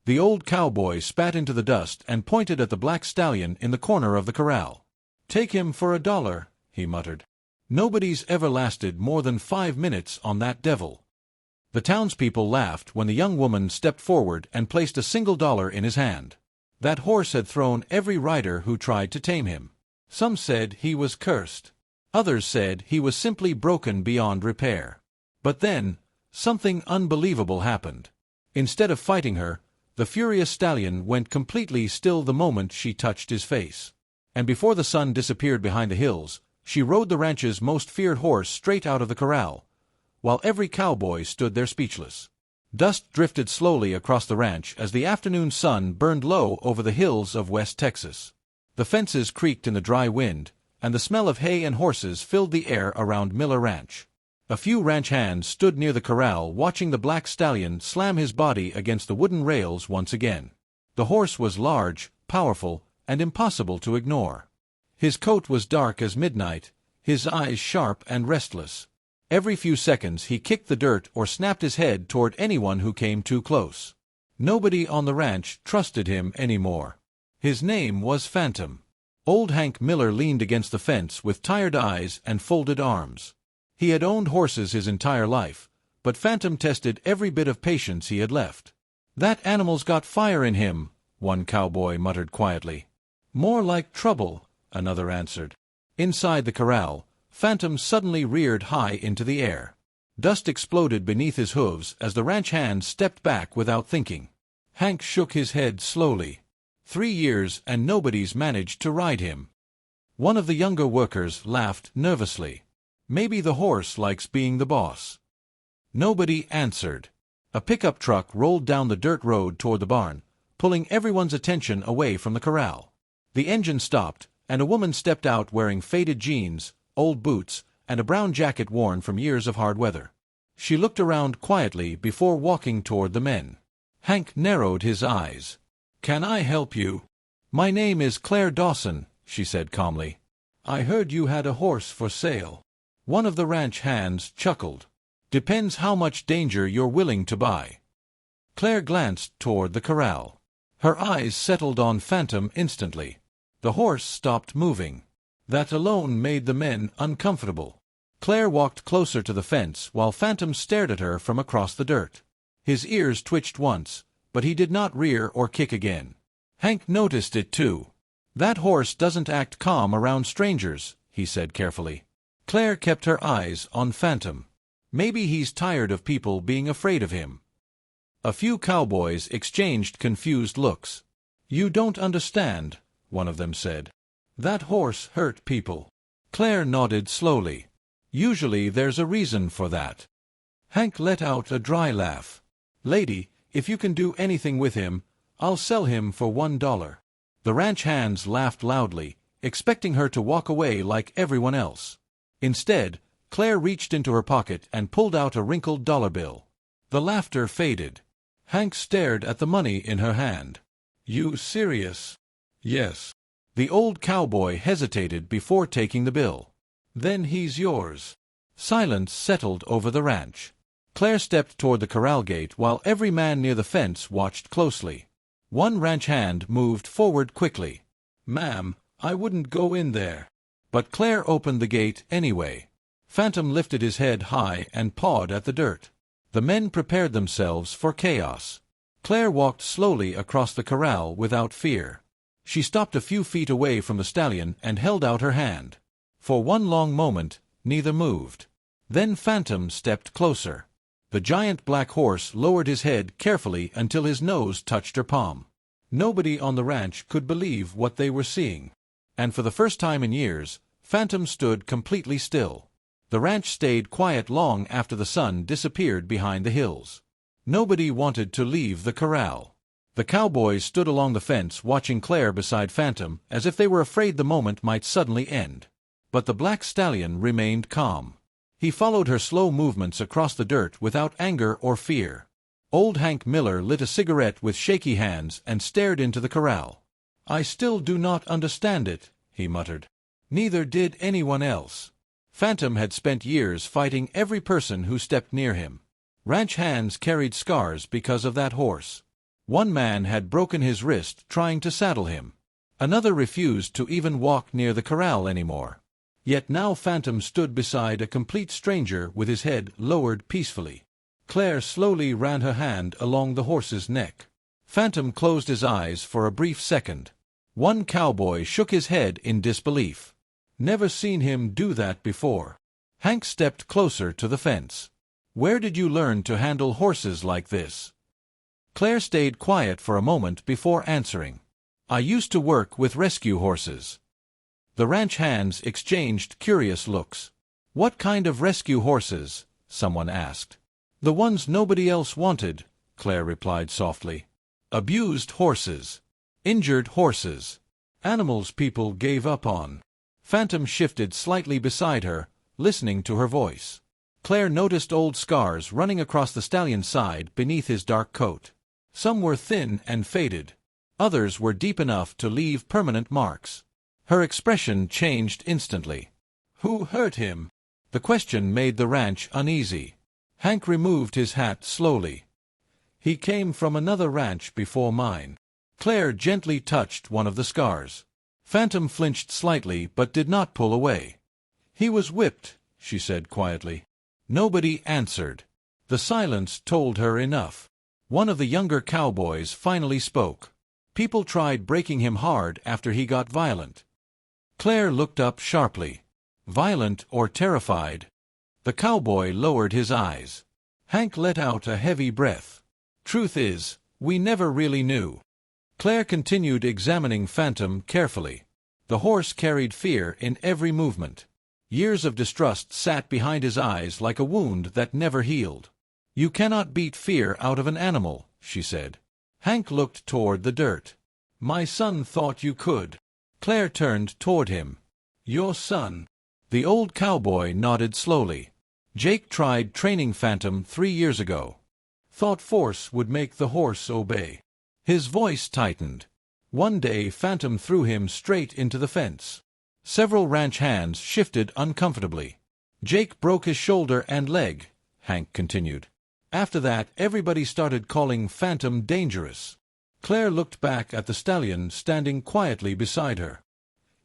The old cowboy spat into the dust and pointed at the black stallion in the corner of the corral. "Take him for $1, he muttered. "Nobody's ever lasted more than 5 minutes on that devil." The townspeople laughed when the young woman stepped forward and placed a single dollar in his hand. That horse had thrown every rider who tried to tame him. Some said he was cursed. Others said he was simply broken beyond repair. But then, something unbelievable happened. Instead of fighting her, the furious stallion went completely still the moment she touched his face. And before the sun disappeared behind the hills, she rode the ranch's most feared horse straight out of the corral, while every cowboy stood there speechless. Dust drifted slowly across the ranch as the afternoon sun burned low over the hills of West Texas. The fences creaked in the dry wind, and the smell of hay and horses filled the air around Miller Ranch. A few ranch hands stood near the corral watching the black stallion slam his body against the wooden rails once again. The horse was large, powerful, and impossible to ignore. His coat was dark as midnight, his eyes sharp and restless. Every few seconds he kicked the dirt or snapped his head toward anyone who came too close. Nobody on the ranch trusted him anymore. His name was Phantom. Old Hank Miller leaned against the fence with tired eyes and folded arms. He had owned horses his entire life, but Phantom tested every bit of patience he had left. "That animal's got fire in him," one cowboy muttered quietly. "More like trouble," another answered. Inside the corral, Phantom suddenly reared high into the air. Dust exploded beneath his hooves as the ranch hands stepped back without thinking. Hank shook his head slowly. 3 years and nobody's managed to ride him. One of the younger workers laughed nervously. "Maybe the horse likes being the boss." Nobody answered. A pickup truck rolled down the dirt road toward the barn, pulling everyone's attention away from the corral. The engine stopped, and a woman stepped out wearing faded jeans, old boots, and a brown jacket worn from years of hard weather. She looked around quietly before walking toward the men. Hank narrowed his eyes. "Can I help you?" "My name is Claire Dawson," she said calmly. "I heard you had a horse for sale." One of the ranch hands chuckled. "Depends how much danger you're willing to buy." Claire glanced toward the corral. Her eyes settled on Phantom instantly. The horse stopped moving. That alone made the men uncomfortable. Claire walked closer to the fence while Phantom stared at her from across the dirt. His ears twitched once, but he did not rear or kick again. Hank noticed it too. "That horse doesn't act calm around strangers," he said carefully. Claire kept her eyes on Phantom. "Maybe he's tired of people being afraid of him." A few cowboys exchanged confused looks. "You don't understand," one of them said. "That horse hurt people." Claire nodded slowly. "Usually there's a reason for that." Hank let out a dry laugh. "Lady, if you can do anything with him, I'll sell him for $1. The ranch hands laughed loudly, expecting her to walk away like everyone else. Instead, Claire reached into her pocket and pulled out a wrinkled dollar bill. The laughter faded. Hank stared at the money in her hand. "You serious?" "Yes." The old cowboy hesitated before taking the bill. "Then he's yours." Silence settled over the ranch. Claire stepped toward the corral gate while every man near the fence watched closely. One ranch hand moved forward quickly. "Ma'am, I wouldn't go in there." But Claire opened the gate anyway. Phantom lifted his head high and pawed at the dirt. The men prepared themselves for chaos. Claire walked slowly across the corral without fear. She stopped a few feet away from the stallion and held out her hand. For one long moment, neither moved. Then Phantom stepped closer. The giant black horse lowered his head carefully until his nose touched her palm. Nobody on the ranch could believe what they were seeing. And for the first time in years, Phantom stood completely still. The ranch stayed quiet long after the sun disappeared behind the hills. Nobody wanted to leave the corral. The cowboys stood along the fence watching Claire beside Phantom as if they were afraid the moment might suddenly end. But the black stallion remained calm. He followed her slow movements across the dirt without anger or fear. Old Hank Miller lit a cigarette with shaky hands and stared into the corral. "I still do not understand it," he muttered. "Neither did anyone else." Phantom had spent years fighting every person who stepped near him. Ranch hands carried scars because of that horse. One man had broken his wrist trying to saddle him. Another refused to even walk near the corral anymore. Yet now Phantom stood beside a complete stranger with his head lowered peacefully. Claire slowly ran her hand along the horse's neck. Phantom closed his eyes for a brief second. One cowboy shook his head in disbelief. Never seen him do that before. Hank stepped closer to the fence. Where did you learn to handle horses like this? Claire stayed quiet for a moment before answering. I used to work with rescue horses. The ranch hands exchanged curious looks. What kind of rescue horses? Someone asked. The ones nobody else wanted, Claire replied softly. Abused horses. Injured horses. Animals people gave up on. Phantom shifted slightly beside her, listening to her voice. Claire noticed old scars running across the stallion's side beneath his dark coat. Some were thin and faded. Others were deep enough to leave permanent marks. Her expression changed instantly. Who hurt him? The question made the ranch uneasy. Hank removed his hat slowly. He came from another ranch before mine. Claire gently touched one of the scars. Phantom flinched slightly but did not pull away. He was whipped, she said quietly. Nobody answered. The silence told her enough. One of the younger cowboys finally spoke. People tried breaking him hard after he got violent. Claire looked up sharply. Violent or terrified? The cowboy lowered his eyes. Hank let out a heavy breath. Truth is, we never really knew. Claire continued examining Phantom carefully. The horse carried fear in every movement. Years of distrust sat behind his eyes like a wound that never healed. You cannot beat fear out of an animal, she said. Hank looked toward the dirt. My son thought you could. Claire turned toward him. Your son? The old cowboy nodded slowly. Jake tried training Phantom 3 years ago. Thought force would make the horse obey. His voice tightened. One day Phantom threw him straight into the fence. Several ranch hands shifted uncomfortably. Jake broke his shoulder and leg, Hank continued. After that, everybody started calling Phantom dangerous. Claire looked back at the stallion standing quietly beside her.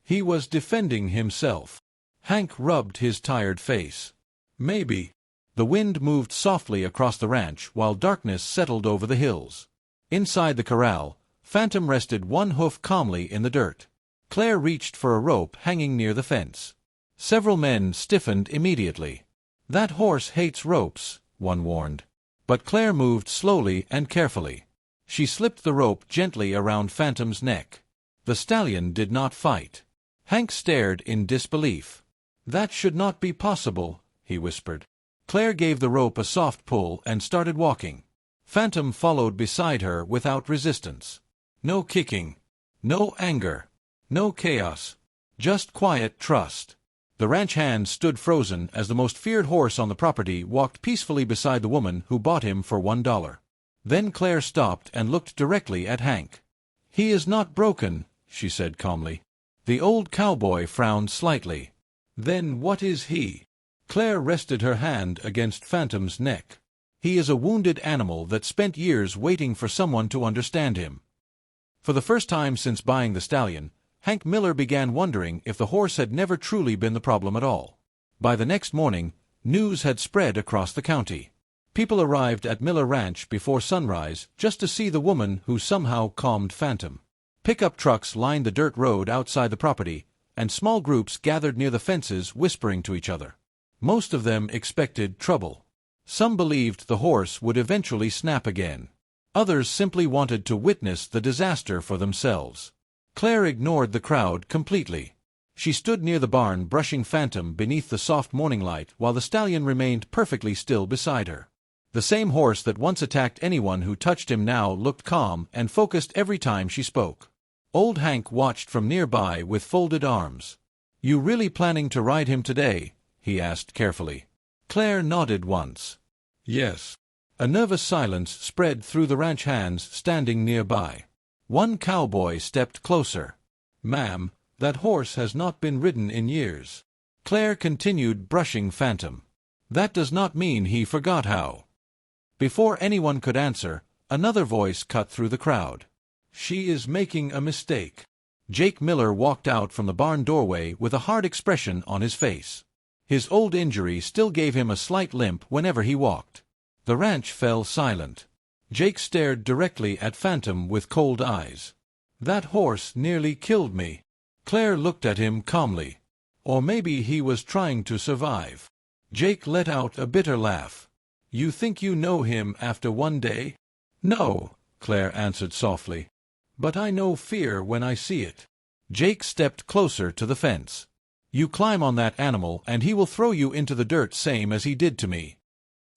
He was defending himself. Hank rubbed his tired face. Maybe. The wind moved softly across the ranch while darkness settled over the hills. Inside the corral, Phantom rested one hoof calmly in the dirt. Claire reached for a rope hanging near the fence. Several men stiffened immediately. That horse hates ropes, one warned. But Claire moved slowly and carefully. She slipped the rope gently around Phantom's neck. The stallion did not fight. Hank stared in disbelief. That should not be possible, he whispered. Claire gave the rope a soft pull and started walking. Phantom followed beside her without resistance. No kicking. No anger. No chaos. Just quiet trust. The ranch hand stood frozen as the most feared horse on the property walked peacefully beside the woman who bought him for $1. Then Claire stopped and looked directly at Hank. He is not broken, she said calmly. The old cowboy frowned slightly. Then what is he? Claire rested her hand against Phantom's neck. He is a wounded animal that spent years waiting for someone to understand him. For the first time since buying the stallion, Hank Miller began wondering if the horse had never truly been the problem at all. By the next morning, news had spread across the county. People arrived at Miller Ranch before sunrise just to see the woman who somehow calmed Phantom. Pickup trucks lined the dirt road outside the property, and small groups gathered near the fences whispering to each other. Most of them expected trouble. Some believed the horse would eventually snap again. Others simply wanted to witness the disaster for themselves. Claire ignored the crowd completely. She stood near the barn brushing Phantom beneath the soft morning light while the stallion remained perfectly still beside her. The same horse that once attacked anyone who touched him now looked calm and focused every time she spoke. Old Hank watched from nearby with folded arms. You really planning to ride him today? He asked carefully. Claire nodded once. Yes. A nervous silence spread through the ranch hands standing nearby. One cowboy stepped closer. Ma'am, that horse has not been ridden in years. Claire continued brushing Phantom. That does not mean he forgot how. Before anyone could answer, another voice cut through the crowd. She is making a mistake. Jake Miller walked out from the barn doorway with a hard expression on his face. His old injury still gave him a slight limp whenever he walked. The ranch fell silent. Jake stared directly at Phantom with cold eyes. That horse nearly killed me. Claire looked at him calmly. Or maybe he was trying to survive. Jake let out a bitter laugh. You think you know him after one day? No, Claire answered softly. But I know fear when I see it. Jake stepped closer to the fence. You climb on that animal and he will throw you into the dirt same as he did to me.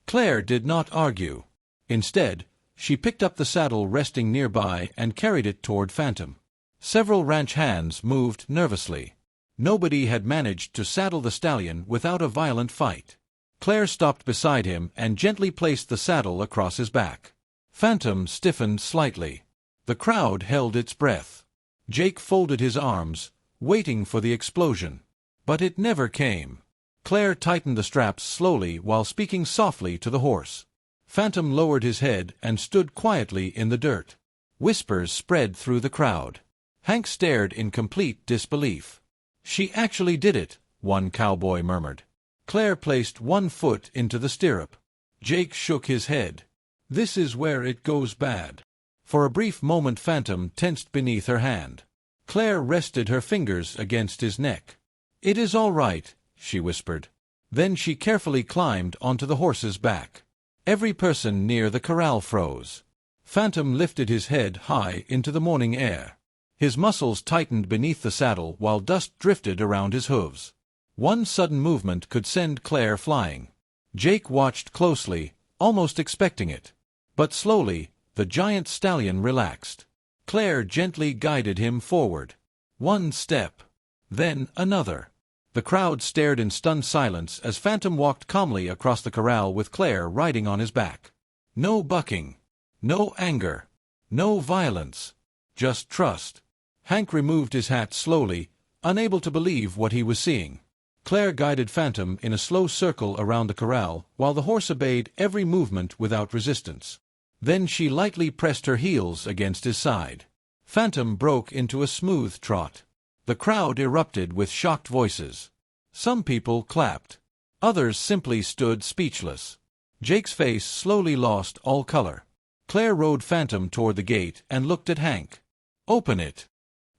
Claire did not argue. Instead, she picked up the saddle resting nearby and carried it toward Phantom. Several ranch hands moved nervously. Nobody had managed to saddle the stallion without a violent fight. Claire stopped beside him and gently placed the saddle across his back. Phantom stiffened slightly. The crowd held its breath. Jake folded his arms, waiting for the explosion. But it never came. Claire tightened the straps slowly while speaking softly to the horse. Phantom lowered his head and stood quietly in the dirt. Whispers spread through the crowd. Hank stared in complete disbelief. She actually did it, one cowboy murmured. Claire placed one foot into the stirrup. Jake shook his head. This is where it goes bad. For a brief moment Phantom tensed beneath her hand. Claire rested her fingers against his neck. It is all right, she whispered. Then she carefully climbed onto the horse's back. Every person near the corral froze. Phantom lifted his head high into the morning air. His muscles tightened beneath the saddle while dust drifted around his hooves. One sudden movement could send Claire flying. Jake watched closely, almost expecting it. But slowly, the giant stallion relaxed. Claire gently guided him forward. One step. Then another. The crowd stared in stunned silence as Phantom walked calmly across the corral with Claire riding on his back. No bucking. No anger. No violence. Just trust. Hank removed his hat slowly, unable to believe what he was seeing. Claire guided Phantom in a slow circle around the corral while the horse obeyed every movement without resistance. Then she lightly pressed her heels against his side. Phantom broke into a smooth trot. The crowd erupted with shocked voices. Some people clapped. Others simply stood speechless. Jake's face slowly lost all color. Claire rode Phantom toward the gate and looked at Hank. Open it.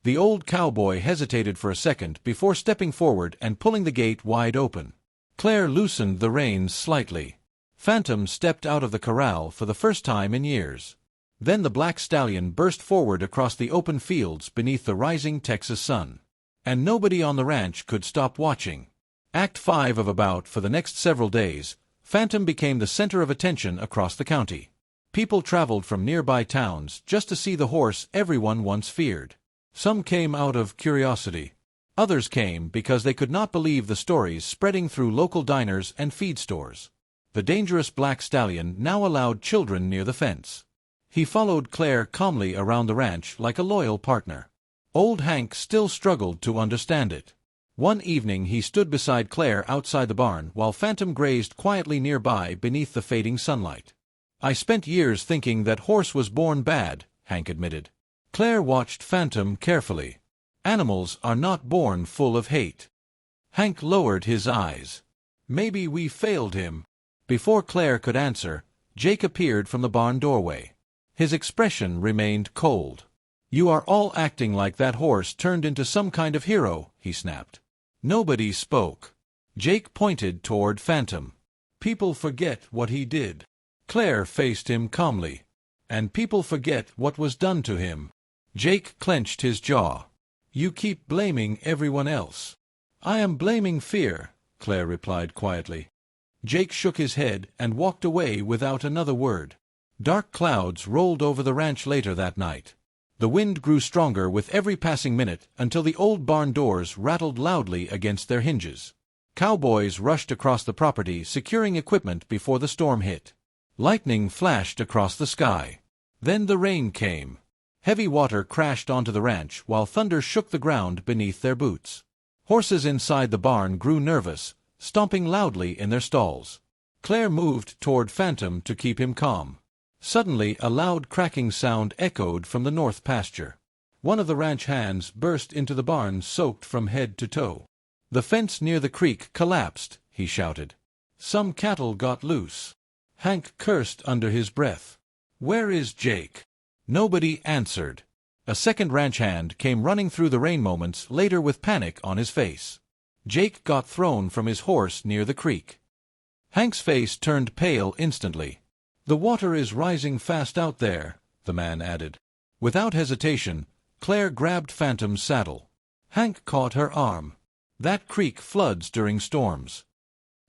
The old cowboy hesitated for a second before stepping forward and pulling the gate wide open. Claire loosened the reins slightly. Phantom stepped out of the corral for the first time in years. Then the black stallion burst forward across the open fields beneath the rising Texas sun. And nobody on the ranch could stop watching. Act 5 of About. For the next several days, Phantom became the center of attention across the county. People traveled from nearby towns just to see the horse everyone once feared. Some came out of curiosity. Others came because they could not believe the stories spreading through local diners and feed stores. The dangerous black stallion now allowed children near the fence. He followed Claire calmly around the ranch like a loyal partner. Old Hank still struggled to understand it. One evening he stood beside Claire outside the barn while Phantom grazed quietly nearby beneath the fading sunlight. I spent years thinking that horse was born bad, Hank admitted. Claire watched Phantom carefully. Animals are not born full of hate. Hank lowered his eyes. Maybe we failed him. Before Claire could answer, Jake appeared from the barn doorway. His expression remained cold. You are all acting like that horse turned into some kind of hero, he snapped. Nobody spoke. Jake pointed toward Phantom. People forget what he did. Claire faced him calmly. And people forget what was done to him. Jake clenched his jaw. You keep blaming everyone else. I am blaming fear, Claire replied quietly. Jake shook his head and walked away without another word. Dark clouds rolled over the ranch later that night. The wind grew stronger with every passing minute until the old barn doors rattled loudly against their hinges. Cowboys rushed across the property securing equipment before the storm hit. Lightning flashed across the sky. Then the rain came. Heavy water crashed onto the ranch while thunder shook the ground beneath their boots. Horses inside the barn grew nervous, stomping loudly in their stalls. Claire moved toward Phantom to keep him calm. Suddenly, a loud cracking sound echoed from the north pasture. One of the ranch hands burst into the barn soaked from head to toe. "The fence near the creek collapsed," he shouted. "Some cattle got loose." Hank cursed under his breath. "Where is Jake?" Nobody answered. A second ranch hand came running through the rain moments later with panic on his face. Jake got thrown from his horse near the creek. Hank's face turned pale instantly. "The water is rising fast out there," the man added. Without hesitation, Claire grabbed Phantom's saddle. Hank caught her arm. "That creek floods during storms."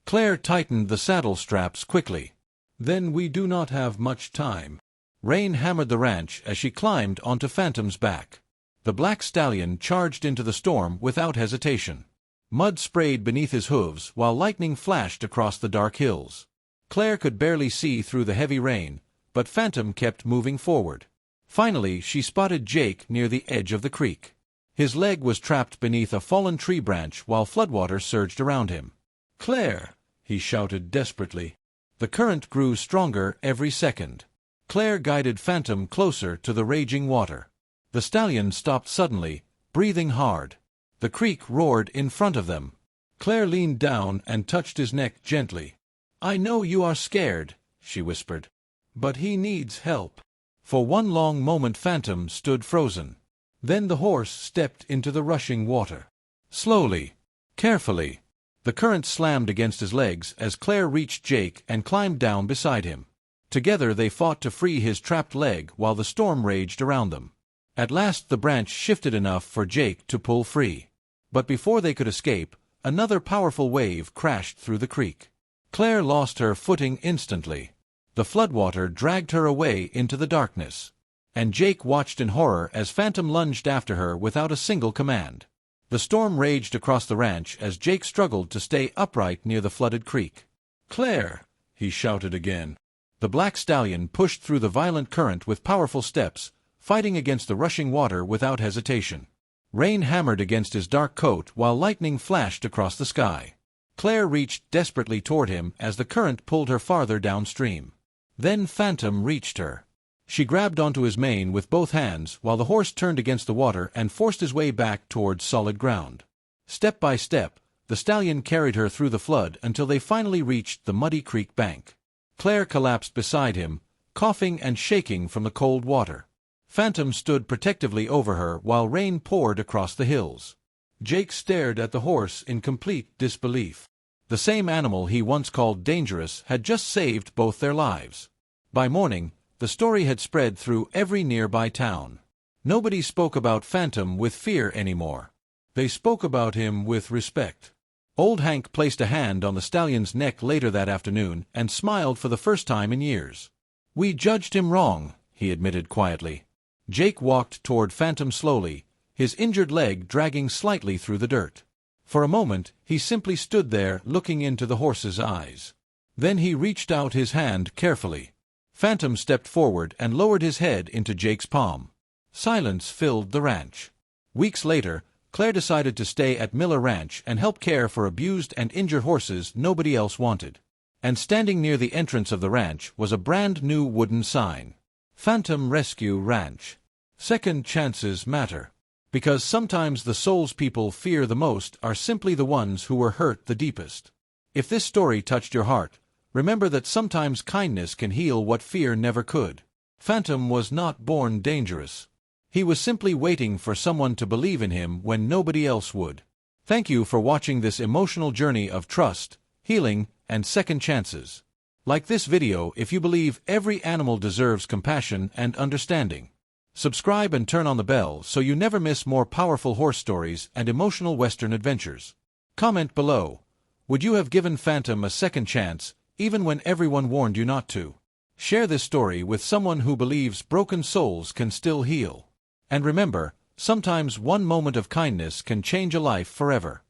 Claire tightened the saddle straps quickly. "Then we do not have much time." Rain hammered the ranch as she climbed onto Phantom's back. The black stallion charged into the storm without hesitation. Mud sprayed beneath his hooves while lightning flashed across the dark hills. Claire could barely see through the heavy rain, but Phantom kept moving forward. Finally, she spotted Jake near the edge of the creek. His leg was trapped beneath a fallen tree branch while floodwater surged around him. "Claire!" he shouted desperately. The current grew stronger every second. Claire guided Phantom closer to the raging water. The stallion stopped suddenly, breathing hard. The creek roared in front of them. Claire leaned down and touched his neck gently. "I know you are scared," she whispered. "But he needs help." For one long moment Phantom stood frozen. Then the horse stepped into the rushing water. Slowly, carefully. The current slammed against his legs as Claire reached Jake and climbed down beside him. Together they fought to free his trapped leg while the storm raged around them. At last the branch shifted enough for Jake to pull free. But before they could escape, another powerful wave crashed through the creek. Claire lost her footing instantly. The floodwater dragged her away into the darkness. And Jake watched in horror as Phantom lunged after her without a single command. The storm raged across the ranch as Jake struggled to stay upright near the flooded creek. "Claire!" he shouted again. The black stallion pushed through the violent current with powerful steps, fighting against the rushing water without hesitation. Rain hammered against his dark coat while lightning flashed across the sky. Claire reached desperately toward him as the current pulled her farther downstream. Then Phantom reached her. She grabbed onto his mane with both hands while the horse turned against the water and forced his way back towards solid ground. Step by step, the stallion carried her through the flood until they finally reached the muddy creek bank. Claire collapsed beside him, coughing and shaking from the cold water. Phantom stood protectively over her while rain poured across the hills. Jake stared at the horse in complete disbelief. The same animal he once called dangerous had just saved both their lives. By morning, the story had spread through every nearby town. Nobody spoke about Phantom with fear anymore. They spoke about him with respect. Old Hank placed a hand on the stallion's neck later that afternoon and smiled for the first time in years. "We judged him wrong," he admitted quietly. Jake walked toward Phantom slowly, his injured leg dragging slightly through the dirt. For a moment, he simply stood there looking into the horse's eyes. Then he reached out his hand carefully. Phantom stepped forward and lowered his head into Jake's palm. Silence filled the ranch. Weeks later, Claire decided to stay at Miller Ranch and help care for abused and injured horses nobody else wanted. And standing near the entrance of the ranch was a brand new wooden sign. Phantom Rescue Ranch. Second chances matter. Because sometimes the souls people fear the most are simply the ones who were hurt the deepest. If this story touched your heart, remember that sometimes kindness can heal what fear never could. Phantom was not born dangerous. He was simply waiting for someone to believe in him when nobody else would. Thank you for watching this emotional journey of trust, healing, and second chances. Like this video if you believe every animal deserves compassion and understanding. Subscribe and turn on the bell so you never miss more powerful horse stories and emotional Western adventures. Comment below. Would you have given Phantom a second chance, even when everyone warned you not to? Share this story with someone who believes broken souls can still heal. And remember, sometimes one moment of kindness can change a life forever.